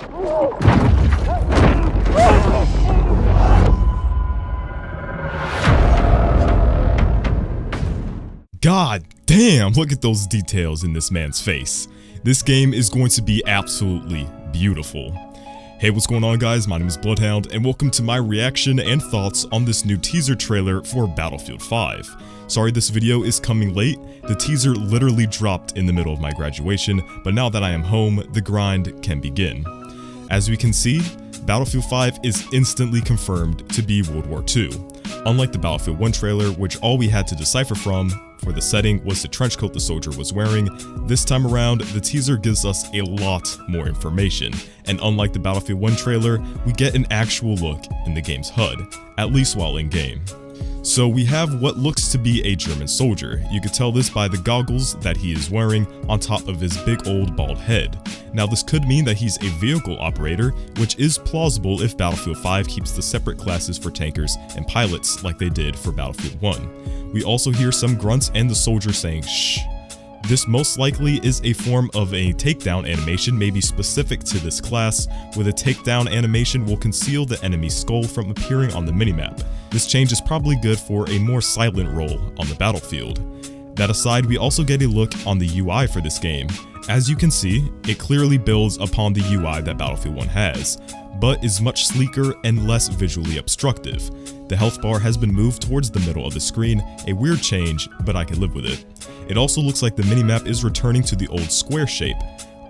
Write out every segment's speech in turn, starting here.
God damn, look at those details in this man's face. This game is going to be absolutely beautiful. Hey, what's going on guys? My name is BloodHound and welcome to my reaction and thoughts on this new teaser trailer for Battlefield 5. Sorry this video is coming late, the teaser literally dropped in the middle of my graduation, but now that I am home, the grind can begin. As we can see, Battlefield 5 is instantly confirmed to be World War II. Unlike the Battlefield 1 trailer, which all we had to decipher from for the setting was the trench coat the soldier was wearing, this time around, the teaser gives us a lot more information. And unlike the Battlefield 1 trailer, we get an actual look in the game's HUD, at least while in game. So we have what looks to be a German soldier. You could tell this by the goggles that he is wearing on top of his big old bald head. Now this could mean that he's a vehicle operator, which is plausible if Battlefield 5 keeps the separate classes for tankers and pilots like they did for Battlefield 1. We also hear some grunts and the soldier saying shh. This most likely is a form of a takedown animation, maybe specific to this class, where the takedown animation will conceal the enemy's skull from appearing on the minimap. This change is probably good for a more silent role on the battlefield. That aside, we also get a look on the UI for this game. As you can see, it clearly builds upon the UI that Battlefield 1 has, but is much sleeker and less visually obstructive. The health bar has been moved towards the middle of the screen, a weird change, but I can live with it. It also looks like the minimap is returning to the old square shape.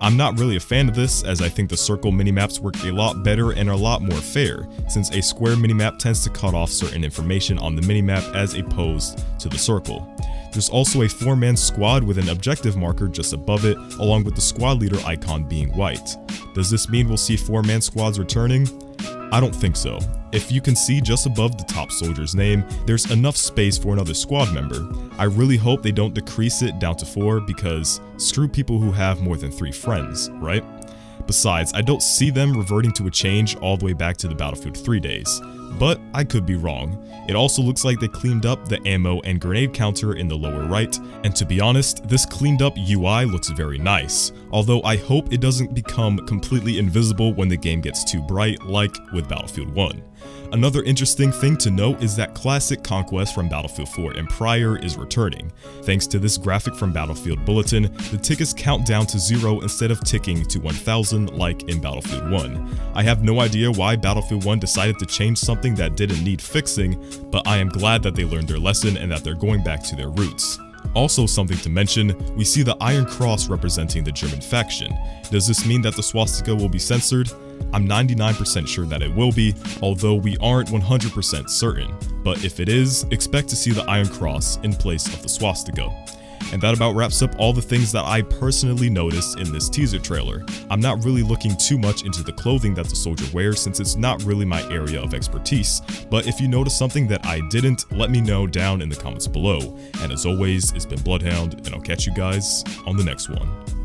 I'm not really a fan of this, as I think the circle minimaps work a lot better and are a lot more fair, since a square minimap tends to cut off certain information on the minimap as opposed to the circle. There's also a 4-man squad with an objective marker just above it, along with the squad leader icon being white. Does this mean we'll see 4-man squads returning? I don't think so. If you can see just above the top soldier's name, there's enough space for another squad member. I really hope they don't decrease it down to 4 because screw people who have more than 3 friends, right? Besides, I don't see them reverting to a change all the way back to the Battlefield 3 days. But I could be wrong. It also looks like they cleaned up the ammo and grenade counter in the lower right, and to be honest, this cleaned up UI looks very nice, although I hope it doesn't become completely invisible when the game gets too bright like with Battlefield 1. Another interesting thing to note is that classic conquest from Battlefield 4 and prior is returning. Thanks to this graphic from Battlefield Bulletin, the tickets count down to 0 instead of ticking to 1000 like in Battlefield 1. I have no idea why Battlefield 1 decided to change something that didn't need fixing, but I am glad that they learned their lesson and that they're going back to their roots. Also something to mention, we see the Iron Cross representing the German faction. Does this mean that the swastika will be censored? I'm 99% sure that it will be, although we aren't 100% certain. But if it is, expect to see the Iron Cross in place of the swastika. And that about wraps up all the things that I personally noticed in this teaser trailer. I'm not really looking too much into the clothing that the soldier wears since it's not really my area of expertise, but if you notice something that I didn't, let me know down in the comments below. And as always, it's been BloodHound, and I'll catch you guys on the next one.